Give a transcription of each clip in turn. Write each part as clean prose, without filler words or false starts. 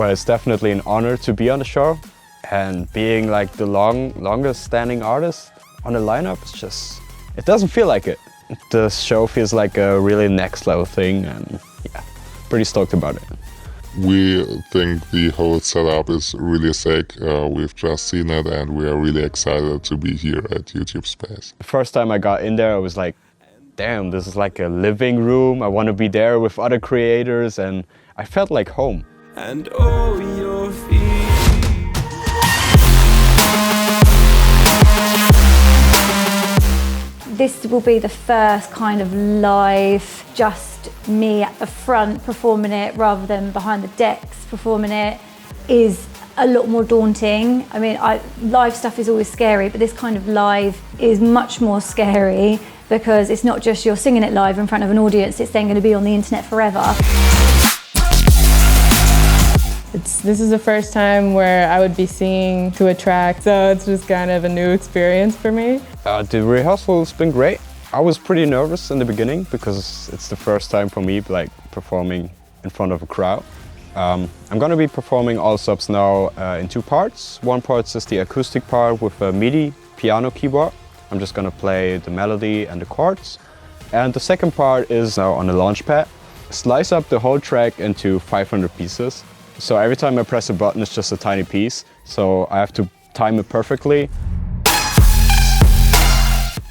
but it's definitely an honor to be on the show. And being like the longest standing artist on the lineup, it's just, it doesn't feel like it. The show feels like a really next level thing, and yeah, pretty stoked about it. We think the whole setup is really sick. We've just seen it and we are really excited to be here at YouTube Space. The first time I got in there, I was like, damn, this is like a living room. I want to be there with other creators, and I felt like home. And oh, your feet. This will be the first kind of live, just me at the front performing it rather than behind the decks performing it, is a lot more daunting. I mean, live stuff is always scary, but this kind of live is much more scary because it's not just you're singing it live in front of an audience, it's then going to be on the internet forever. This is the first time where I would be singing to a track, so it's just kind of a new experience for me. The rehearsal's been great. I was pretty nervous in the beginning because it's the first time for me like performing in front of a crowd. I'm going to be performing all subs now in two parts. One part is the acoustic part with a MIDI piano keyboard. I'm just going to play the melody and the chords. And the second part is now on the launch pad. Slice up the whole track into 500 pieces. So every time I press a button, it's just a tiny piece. So I have to time it perfectly.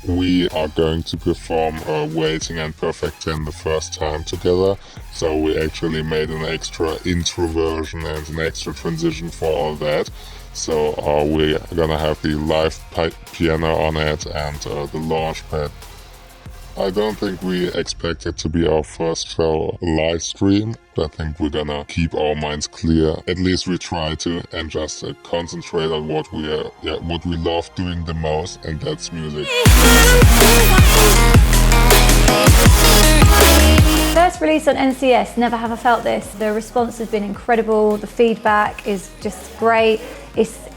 We are going to perform Waiting and Perfect 10 the first time together. So we actually made an extra intro version and an extra transition for all that. So we're gonna have the live piano on it and the launch pad. I don't think we expect it to be our first show live stream. I think we're gonna keep our minds clear. At least we try to, and just concentrate on what we love doing the most, and that's music. First release on NCS, never have I felt this. The response has been incredible. The feedback is just great.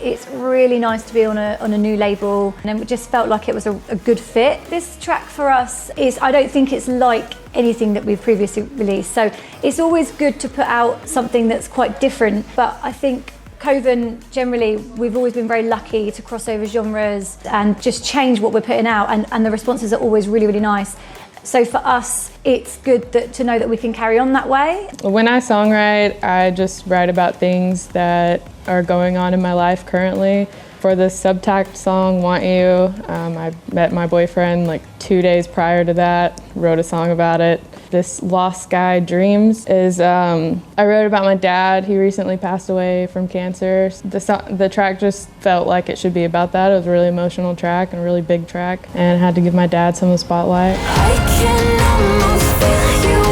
It's really nice to be on a new label, and it just felt like it was a good fit. This track for us is, I don't think it's like anything that we've previously released, so it's always good to put out something that's quite different, but I think Koven, generally, we've always been very lucky to cross over genres and just change what we're putting out, and the responses are always really, really nice. So for us, it's good to know that we can carry on that way. When I songwrite, I just write about things that are going on in my life currently. For the subtact song, Want You, I met my boyfriend like 2 days prior to that, wrote a song about it. This Lost Guy Dreams is, I wrote about my dad. He recently passed away from cancer. The track just felt like it should be about that. It was a really emotional track and a really big track, and I had to give my dad some of the spotlight. I can almost feel you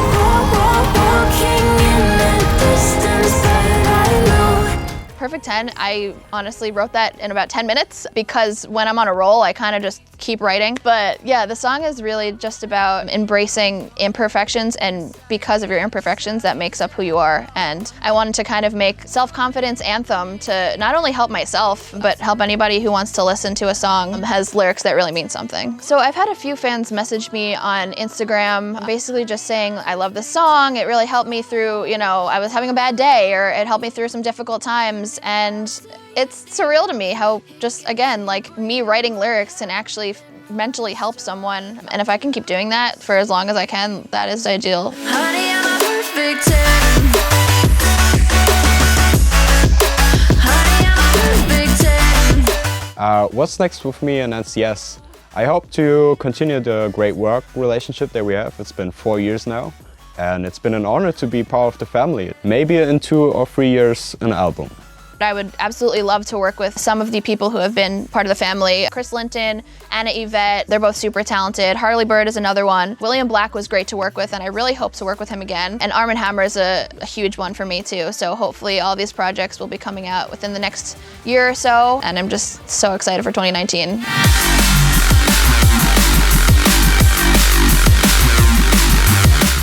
walking in the distance, but I know. Perfect 10, I honestly wrote that in about 10 minutes because when I'm on a roll, I kind of just keep writing. But yeah, the song is really just about embracing imperfections, and because of your imperfections, that makes up who you are. And I wanted to kind of make self-confidence anthem to not only help myself, but help anybody who wants to listen to a song that has lyrics that really mean something. So I've had a few fans message me on Instagram, basically just saying, I love this song, it really helped me through, I was having a bad day, or it helped me through some difficult times. And it's surreal to me how just, again, like me writing lyrics can actually mentally help someone. And if I can keep doing that for as long as I can, that is ideal. Honey, I'm a perfect 10. Honey, I'm a perfect 10. What's next with me and NCS? I hope to continue the great work relationship that we have. It's been 4 years now, and it's been an honor to be part of the family. Maybe in 2 or 3 years, an album. I would absolutely love to work with some of the people who have been part of the family. Chris Linton, Anna Yvette, they're both super talented. Harley Bird is another one. William Black was great to work with, and I really hope to work with him again. And Armand Hammer is a huge one for me too. So hopefully all these projects will be coming out within the next year or so. And I'm just so excited for 2019.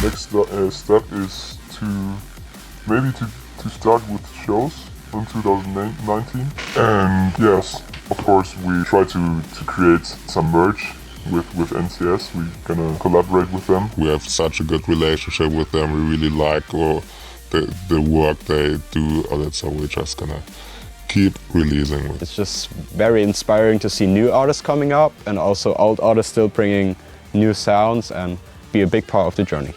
Next step is to start with shows in 2019, and yes, of course we try to create some merch with NCS. We're gonna collaborate with them. We have such a good relationship with them. We really like the work they do on it. So we're just gonna keep releasing. It's just very inspiring to see new artists coming up and also old artists still bringing new sounds and be a big part of the journey.